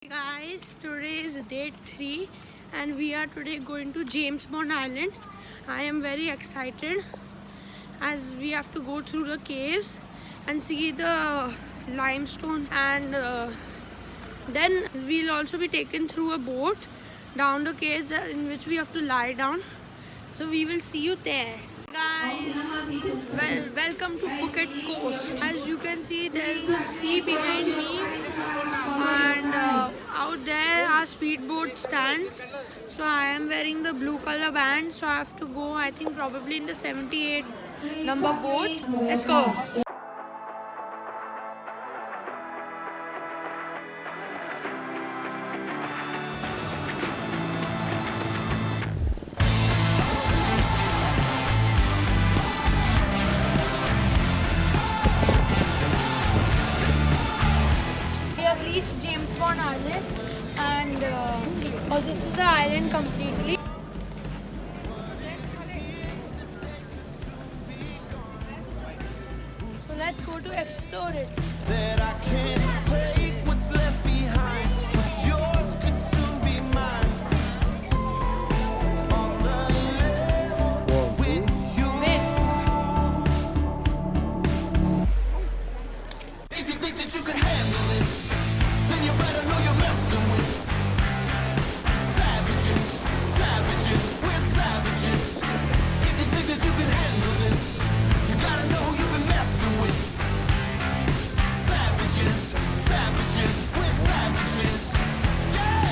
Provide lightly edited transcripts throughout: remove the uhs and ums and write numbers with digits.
Hey guys, today is day 3 and we are today going to James Bond Island. I am very excited as we have to go through the caves and see the limestone, and then we'll also be taken through a boat down the caves in which we have to lie down. So we will see you there. Guys, welcome to Phuket coast. As you can see, there's a sea behind me, and out there our speedboat stands. So I am wearing the blue color band, so I have to go, I think probably in the 78 number boat. Let's go. We have reached James Bond Island, and this is the island completely. So let's go to explore it. That I can't take what's left behind. What's yours could soon be mine. On the level with you. If you think that you can handle this, then you better know you're messing with savages, savages, we're savages. If you think that you can handle this, you gotta know who you've been messing with. Savages, savages, we're savages. Yeah!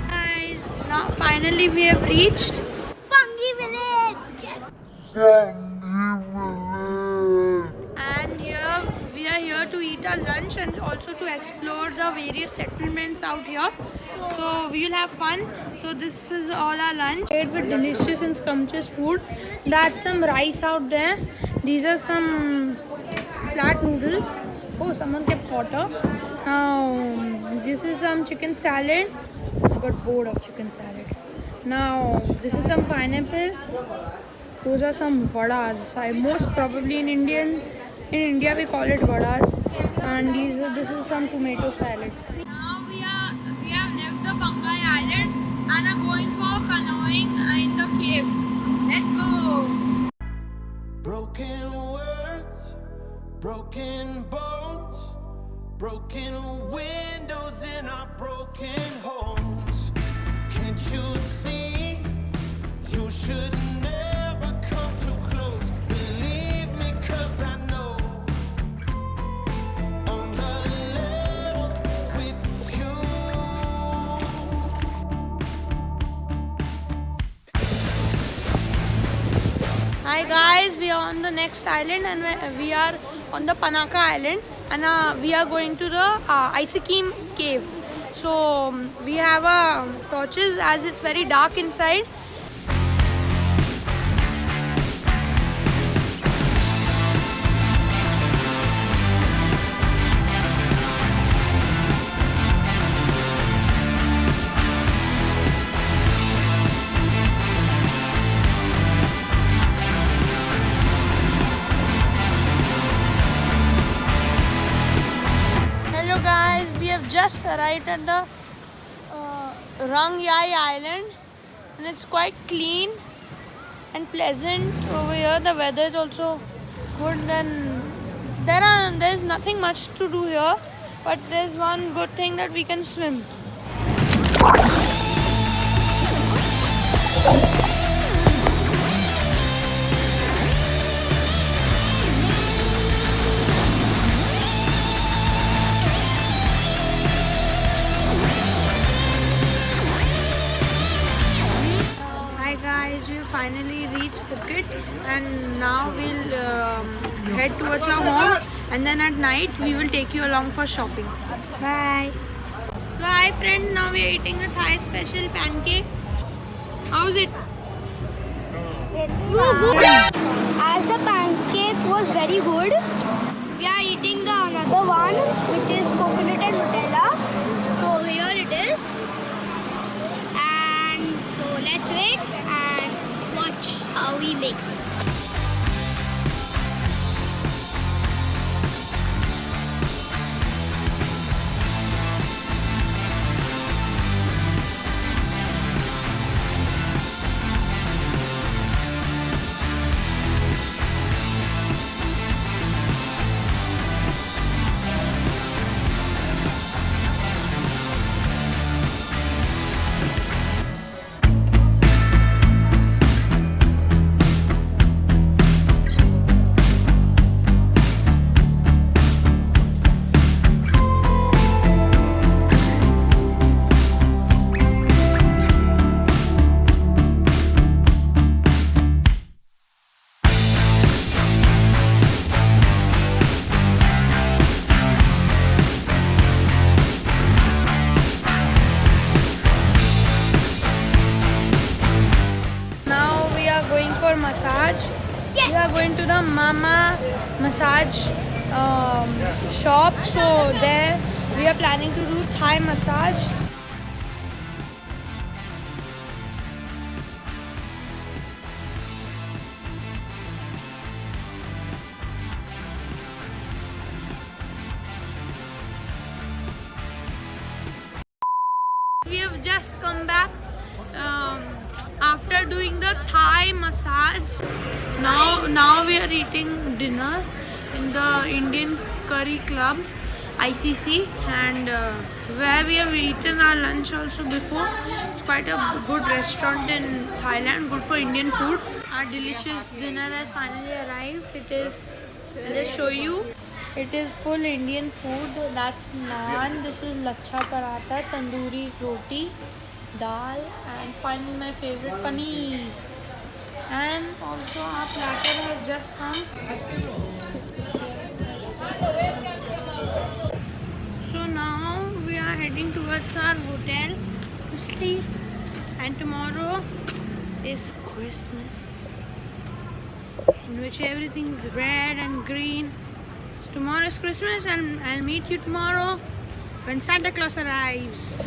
Guys, now finally we have reached Fungi Village. Yes. And here we are here to eat our lunch and also to explore the various settlements out here. So we will have fun. So this is all our lunch. Made with delicious and scrumptious food. That's some rice out there. These are some flat noodles. Oh, someone kept water. Now this is some chicken salad. I got bored of chicken salad. Now this is some pineapple. Those are some vadas. Most probably in India we call it vadas. And this is some tomato salad. Now we have left the Bangai Island and are going for canoeing in the caves. Let's go. Broken words, broken bones, broken windows in our broken homes. Can't you see? You should never come too close. Believe me, 'cause I know. On the level with you. Hi guys, we are on the next island and we are on the Panaka Island, and we are going to the Isakim cave. So we have torches as it's very dark inside. Hello guys, we have just arrived at the Rangyai Island, and it's quite clean and pleasant over here. The weather is also good, and there's nothing much to do here, but there's one good thing that we can swim. Hi guys, we finally reached Phuket, and now we'll head towards our home, and then at night we will take you along for shopping. Bye. So hi friends, now we are eating a Thai special pancake. How's it? As the pancake was very good, We are eating the the one which is coconut and Nutella. So here it is. And so let's wait and watch. he makes it. Now we are going for massage. Yes. We are going to the Mama massage shop. So there we are planning to do Thai massage. We have just come back after doing the Thai massage. Now we are eating dinner in the Indian Curry Club, ICC, and where we have eaten our lunch also before. It's quite a good restaurant in Thailand, good for Indian food. Our delicious dinner has finally arrived. It is, I'll just show you. It is full Indian food. That's naan. This is lachha paratha, tandoori roti, dal, and finally my favorite paneer. And also our platter has just come. So now we are heading towards our hotel to sleep. And tomorrow is Christmas, in which everything is red and green. Tomorrow is Christmas and I'll meet you tomorrow when Santa Claus arrives.